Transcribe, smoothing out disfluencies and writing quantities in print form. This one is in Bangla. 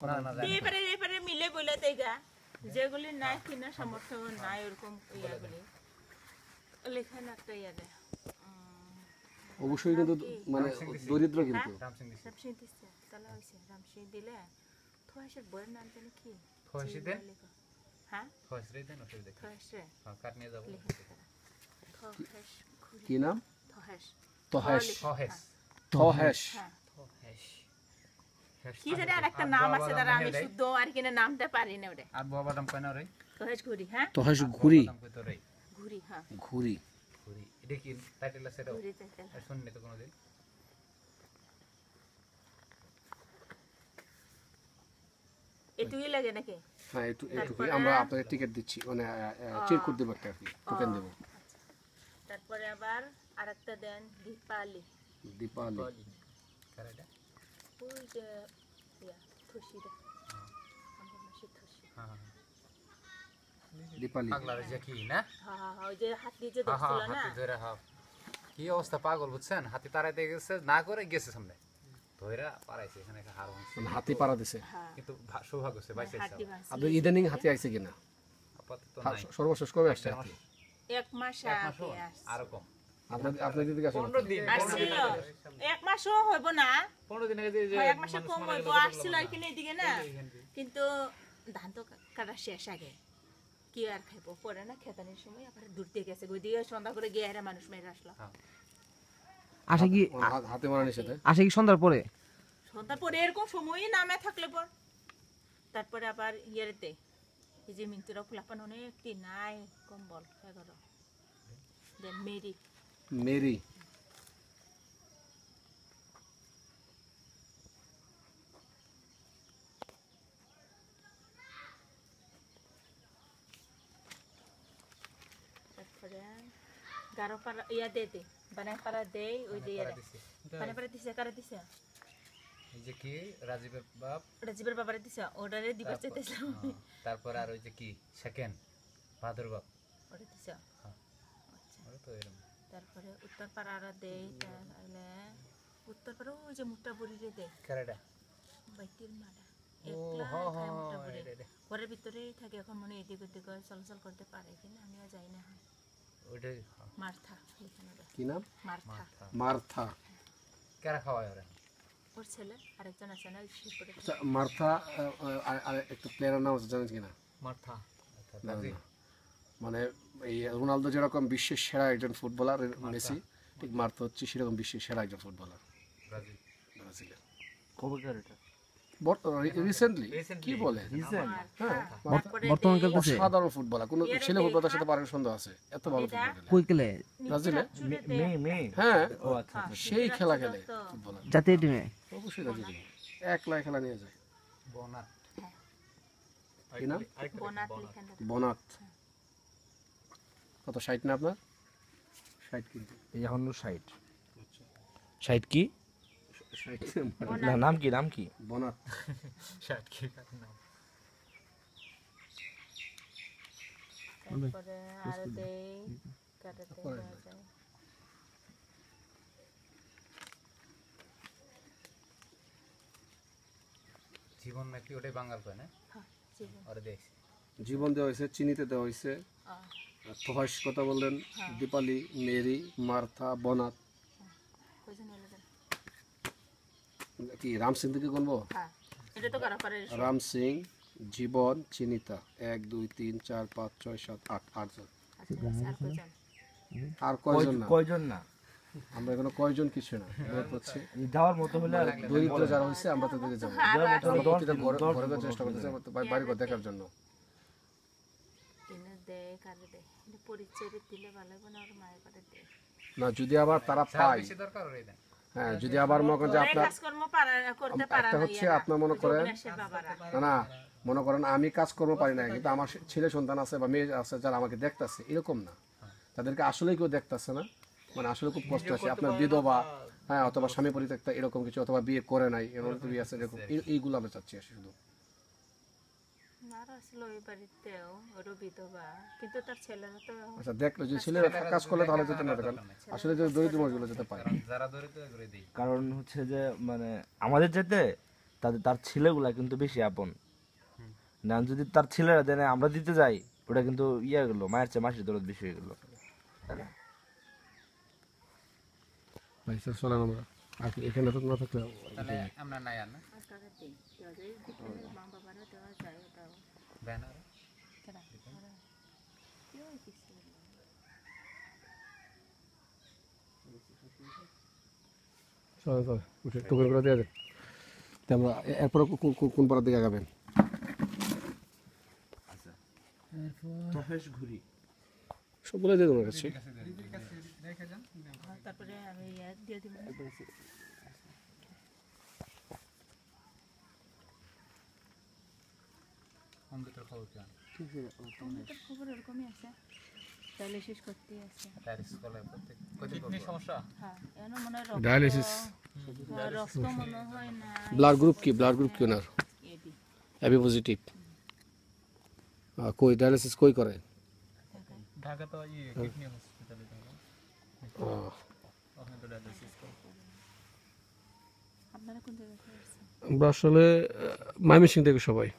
এবারে মিলে বলে দেগা যেগুলি নাই কিনা সামর্থ্য নাই ওরকম ইয়াগুলি লেখান একটা ইয়া দেয় অবশ্যই কিন্তু মানে দরিদ্র কিন্তু রামসিং দিছে তাহলে হইছে রামসিং দিলে থোয়াশের বইয়ের নাম জানি কি থোয়াশি দেন হ্যাঁ থোয়াশরে দেন অসুবিধা থোয়াশরে হ্যাঁ কাট নিয়ে যাব থোয়াশ কি নাম থোয়াশ তোহেশ থোহেশ তোহেশ থোহেশ কি জানি আর একটা নাম আছে তার আমি শুদ্ধ আর কিনা নামটা পারি না ওরে আর বাবা নাম কয়না রে থোয়াশ ঘুরি হ্যাঁ তোহেশ ঘুরি নাম কইতো রে ঘুরি হ্যাঁ ঘুরি ঘুরি এটা কি টাইটেল আছে ঘুরি টাইটেল আর শুননি তো কোনোদিন এটুকুই লাগে নাকি হ্যাঁ এটুকুই আমরা আপনাদের টিকিট দিচ্ছি মানে চিরকুট দেব একটা আর কি টোকেন দেব তারপরে আবার আরেকটা দেন দীপালি কারেটা ওই যে ইয়া খুশিটা আমরা মাসে খুশি হ্যাঁ দীপালি পাগলার যে কি না হ্যাঁ ওই যে হাত দিয়ে যে ধরছিল না হাতি ধরে হ্যাঁ কি অবস্থা পাগল বুঝছেন হাতি তাড়াইতে গেছে না করে গেছে সামনে ধইরা পারাইছে এখানে একটা হার হইছে মানে হাতি পাড়া দিছে কিন্তু সৌভাগ্য হইছে বাইসে আপনি ইদানিং হাতি আইছে কিনা আপাতত নাই সর্বশেষ কবে আসছে হাতি এক মাস আগে আর কম আপনাদের দিকে আসলে 15 দিন আসছিল এক মাসও হইব না 15 দিন আগে যে এক মাসে কম হইব আসছিল এখানে এদিকে না কিন্তু ধান তো কাটা শেষ আগে কি আর খাইবো পরে না খেতানির সময় আবার দূর থেকে গেছে ওই দিকে সন্ধ্যা করে গিয়ে এরা মানুষ মেরে আসলো আসে কি হাতে মারা নিষেধ আসে কি সন্ধ্যার পরে সন্ধ্যার পরে এরকম সময়ই নামে থাকলে পর তারপরে আবার ইয়েতে এই যে মিন্তুরা ফুলাপান অনেকটি নাই কম্বল এগারো দেন মেরি তারপরে গারো পাড়া ইয়া দে বানাই পাড়া দেই ওই যে ইয়া বানাই পাড়া দিছে কারা দিছে এই যে কি রাজীবের বাবারে দিছে অর্ডারে দিবার চাইতেছিলাম তারপর আর ওই যে কি সেকেন্ড ফাদার বাপ ওটা দিছে হ্যাঁ ওটা তো এরকম তারপরে উত্তর পাড়ারা দেই তাহলে উত্তর পাড়া ওই যে মুটা বুড়ি রে দেই কারেডা বাইতির মাডা ও একলা হ্যাঁ খায় মুটা হ্যাঁ বুড়ি ঘরের ভিতরেই থাকে এখন মনে এদিক ওদিক চলাচল করতে পারে কিনা আমিও যাই না ওইটাই মার্থা এখানে কি নাম মার্থা মার্থা কারা খাওয়ায় ওরা ওর ছেলে আরেকজন আছে না শিবপুরে আচ্ছা মার্থা আর একটা প্লেয়ারের নাম আছে জানেন কিনা মার্থা মানে এই রোনালদো যেরকম বিশ্বের সেরা একজন ফুটবলার মেসি ঠিক মার্থা হচ্ছে সেরকম বিশ্বের সেরা একজন ফুটবলার ব্রাজিলের কবেকার এটা রিসেন্টলি কি বলে হ্যাঁ বর্তমান খেলতেছে সাধারণ ফুটবলার কোন ছেলে ফুটবলারের সাথে পারার সন্দেহ আছে এত ভালো ফুটবলার কই খেলে ব্রাজিলে মে হ্যাঁ ও আচ্ছা সেই খেলা খেলে ফুটবলার জাতীয় টিমে অবশ্যই রাজি একলা খেলা নিয়ে যায় বনাত কি নাম বনাত লিখেন বনাত কত 60 না আপনার 60 কিন্তু এই এখন 60 60 কি 60 না নাম কি বনাত শার্ট কি নাম তারপরে আর দেই কাটাতে যায় জীবন নাকি ওটাই বাঙাল কয় না হ্যাঁ জীবন ওরে দেখছি জীবন দেওয়া হয়েছে চিনিতে দেওয়া হয়েছে তোহাস কথা বললেন দীপালি মেরি মার্থা বনাত কয়জন হলো জান কি রাম সিং থেকে গুনবো হ্যাঁ এটা তো কারা পারে রাম সিং জীবন চিনিতা 1 2 3 4 5 6 7 8 8 জন আর কয়জন না আমরা এখানে কয়জন কিছু না হচ্ছে যাওয়ার মতো হলে দরিদ্র যারা হয়েছে আমরা তাদেরকে যাবো ঘরে চেষ্টা করতেছি বাড়ি ঘর দেখার জন্য পরিচয় দিলে ভালো হবে না আর মায়ের করে দে না যদি আবার তারা পায় বেশি দরকার ওরে দেন হ্যাঁ যদি আবার মনে করেন যে আপনার কাজকর্ম করতে পারে একটা হচ্ছে আপনার মনে করেন না মনে করেন আমি কাজকর্ম পারি না কিন্তু আমার ছেলে সন্তান আছে বা মেয়ে আছে যারা আমাকে দেখতেছে এরকম না তাদেরকে আসলেই কেউ দেখতেছে না মানে আসলে খুব কষ্ট আছে আপনার বিধবা হ্যাঁ অথবা স্বামী পরিত্যক্তা এরকম কিছু অথবা বিয়ে করে নাই এমন বিয়ে আছে এরকম এইগুলো আমরা চাচ্ছি শুধু আচ্ছা দেখলো যে ছেলেরা কাজ করলে তাহলে যেতে না দেখেন আসলে যে দরিদ্র মানুষগুলো যেতে পারে যারা দরিদ্র করে দেই কারণ হচ্ছে যে মানে আমাদের যেতে তার ছেলেগুলা কিন্তু বেশি আপন না, যদি তার ছেলেরা দেয় না, আমরা দিতে যাই, ওটা কিন্তু ইয়ে গেলো, মায়ের চেয়ে মাসির দরদ বেশি হয়ে গেলো। ভাই স্যার চলেন আমরা আর কি এখানে তো না থাকলে তাহলে আমরা নাই আর না আর কারা দেই দেওয়া যায় দিলে মা বাবারা দেওয়া যায় ওটাও ব্যানার কেনা ওরা কেউ কিছু না। চলে চলে উঠে টোকেন করে দেওয়া যায়। তো আমরা এরপরে কোন পাড়ার দিকে আগাবেন? মহেশ ঘুরি সবগুলো দিয়ে তোমার কাছে আর তারপরে আমি দিয়ে দিব অঙ্কিতের খবর কি কম্পিউটার খবর এরকমই আছে ডায়ালিসিস করতে আছে ডায়ালিসিস করলে প্রত্যেক কয়দিন কিডনি সমস্যা হ্যাঁ এমন মনে হয় ডায়ালিসিস রক্ত মনে হয় না ব্লাড গ্রুপ কি ওনার? AB AB positive. কই ডায়ালিসিস কই করে? ঢাকা তো কিডনি হসপিটালে ওখানে তো ডায়ালিসিস করে। আপনারা কোন জায়গায় করছেন? আমরা আসলে ময়মনসিংহ থেকে সবাই।